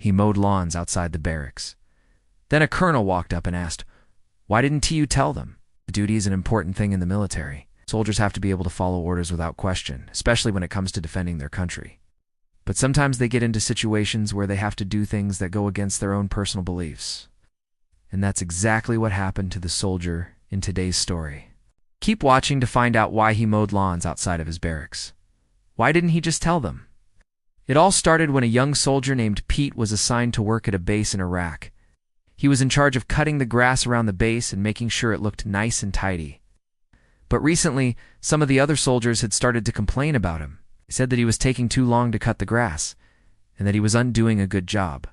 He mowed lawns outside the barracks. Then a colonel walked up and asked, "Why didn't you tell them? The duty is an important thing in the military. Soldiers have to be able to follow orders without question, especially when it comes to defending their country. But sometimes they get into situations where they have to do things that go against their own personal beliefs." And that's exactly what happened to the soldier in today's story. Keep watching to find out why he mowed lawns outside of his barracks. Why didn't he just tell them? It all started when a young soldier named Pete was assigned to work at a base in Iraq. He was in charge of cutting the grass around the base and making sure it looked nice and tidy. But recently, some of the other soldiers had started to complain about him. They said that he was taking too long to cut the grass, and that he was undoing a good job.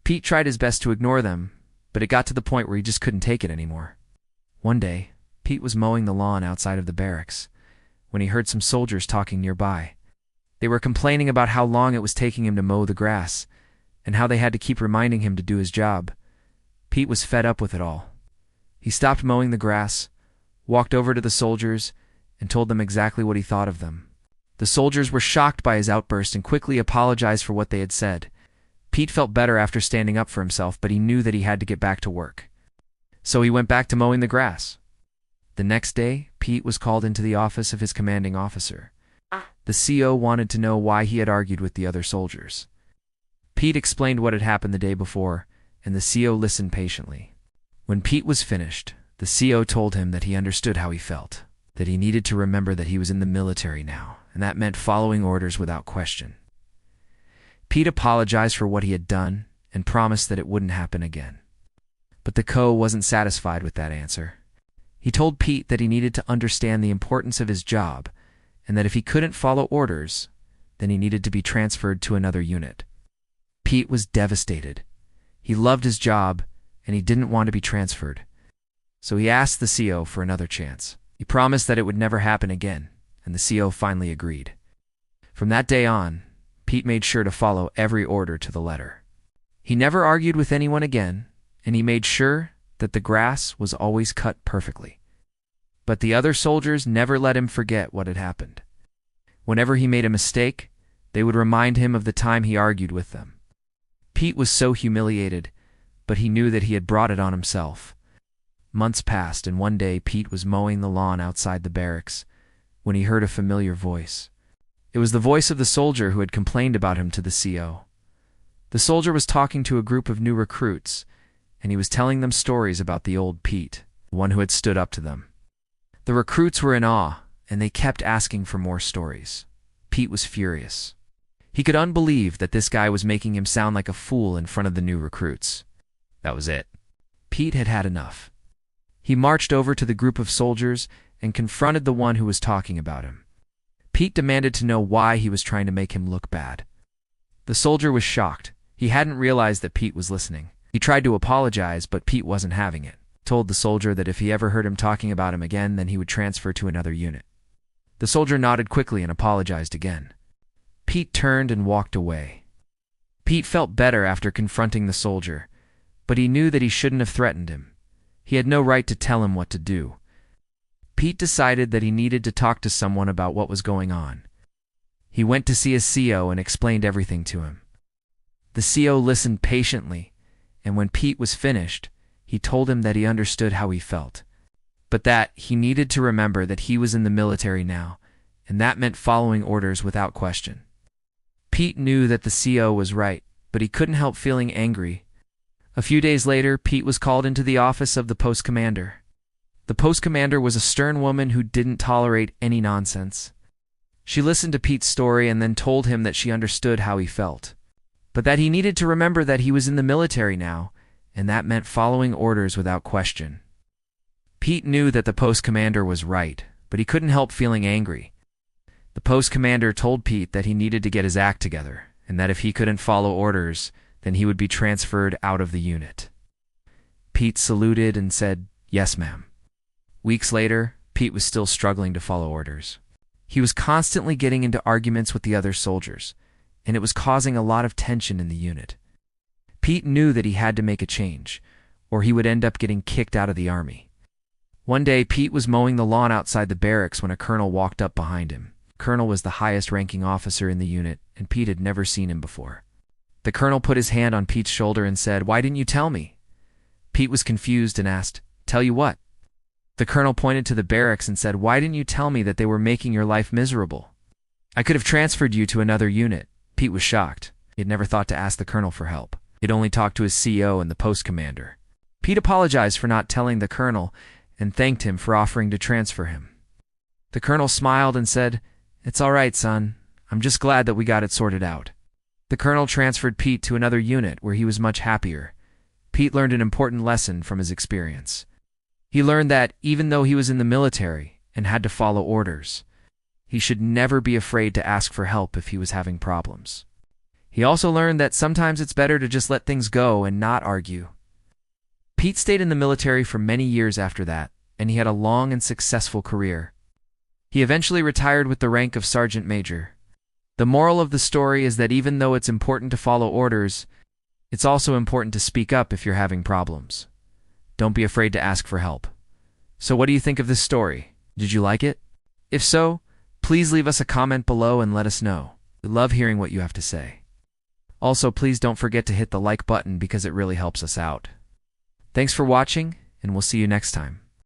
Pete tried his best to ignore them, but it got to the point where he just couldn't take it anymore. One day, Pete was mowing the lawn outside of the barracks when he heard some soldiers talking nearby. They were complaining about how long it was taking him to mow the grass, and how they had to keep reminding him to do his job. Pete was fed up with it all. He stopped mowing the grass, walked over to the soldiers, and told them exactly what he thought of them. The soldiers were shocked by his outburst and quickly apologized for what they had said. Pete felt better after standing up for himself, but he knew that he had to get back to work. So he went back to mowing the grass. The next day, Pete was called into the office of his commanding officer. The CO wanted to know why he had argued with the other soldiers. Pete explained what had happened the day before, and the CO listened patiently. When Pete was finished, the CO told him that he understood how he felt, that he needed to remember that he was in the military now, and that meant following orders without question. Pete apologized for what he had done and promised that it wouldn't happen again. But the CO wasn't satisfied with that answer. He told Pete that he needed to understand the importance of his job, and that if he couldn't follow orders, then he needed to be transferred to another unit. Pete was devastated. He loved his job, and he didn't want to be transferred. So he asked the CO for another chance. He promised that it would never happen again, and the CO finally agreed. From that day on, Pete made sure to follow every order to the letter. He never argued with anyone again, and he made sure that the grass was always cut perfectly. But the other soldiers never let him forget what had happened. Whenever he made a mistake, they would remind him of the time he argued with them. Pete was so humiliated, but he knew that he had brought it on himself. Months passed, and one day Pete was mowing the lawn outside the barracks when he heard a familiar voice. It was the voice of the soldier who had complained about him to the CO. The soldier was talking to a group of new recruits, and he was telling them stories about the old Pete, the one who had stood up to them. The recruits were in awe, and they kept asking for more stories. Pete was furious. He could unbelieve that this guy was making him sound like a fool in front of the new recruits. That was it. Pete had had enough. He marched over to the group of soldiers and confronted the one who was talking about him. Pete demanded to know why he was trying to make him look bad. The soldier was shocked. He hadn't realized that Pete was listening. He tried to apologize, but Pete wasn't having it. Told the soldier that if he ever heard him talking about him again, then he would transfer to another unit. The soldier nodded quickly and apologized again. Pete turned and walked away. Pete felt better after confronting the soldier, but he knew that he shouldn't have threatened him. He had no right to tell him what to do. Pete decided that he needed to talk to someone about what was going on. He went to see a CO and explained everything to him. The CO listened patiently, and when Pete was finished, he told him that he understood how he felt, but that he needed to remember that he was in the military now, and that meant following orders without question. Pete knew that the CO was right, but he couldn't help feeling angry. A few days later, Pete was called into the office of the post commander. The post commander was a stern woman who didn't tolerate any nonsense. She listened to Pete's story and then told him that she understood how he felt, but that he needed to remember that he was in the military now, and that meant following orders without question. Pete knew that the post commander was right, but he couldn't help feeling angry. The post commander told Pete that he needed to get his act together, and that if he couldn't follow orders, then he would be transferred out of the unit. Pete saluted and said, "Yes, ma'am." Weeks later, Pete was still struggling to follow orders. He was constantly getting into arguments with the other soldiers, and it was causing a lot of tension in the unit. Pete knew that he had to make a change, or he would end up getting kicked out of the army. One day, Pete was mowing the lawn outside the barracks when a colonel walked up behind him. The colonel was the highest-ranking officer in the unit, and Pete had never seen him before. The colonel put his hand on Pete's shoulder and said, "Why didn't you tell me?" Pete was confused and asked, "Tell you what?" The colonel pointed to the barracks and said, "Why didn't you tell me that they were making your life miserable? I could have transferred you to another unit." Pete was shocked. He had never thought to ask the colonel for help. He had only talked to his CO and the post commander. Pete apologized for not telling the colonel and thanked him for offering to transfer him. The colonel smiled and said, "It's all right, son. I'm just glad that we got it sorted out." The colonel transferred Pete to another unit where he was much happier. Pete learned an important lesson from his experience. He learned that even though he was in the military and had to follow orders, he should never be afraid to ask for help if he was having problems. He also learned that sometimes it's better to just let things go and not argue. Pete stayed in the military for many years after that, and he had a long and successful career. He eventually retired with the rank of Sergeant Major. The moral of the story is that even though it's important to follow orders, it's also important to speak up if you're having problems. Don't be afraid to ask for help. So what do you think of this story? Did you like it? If so, please leave us a comment below and let us know. We love hearing what you have to say. Also, please don't forget to hit the like button because it really helps us out. Thanks for watching, and we'll see you next time.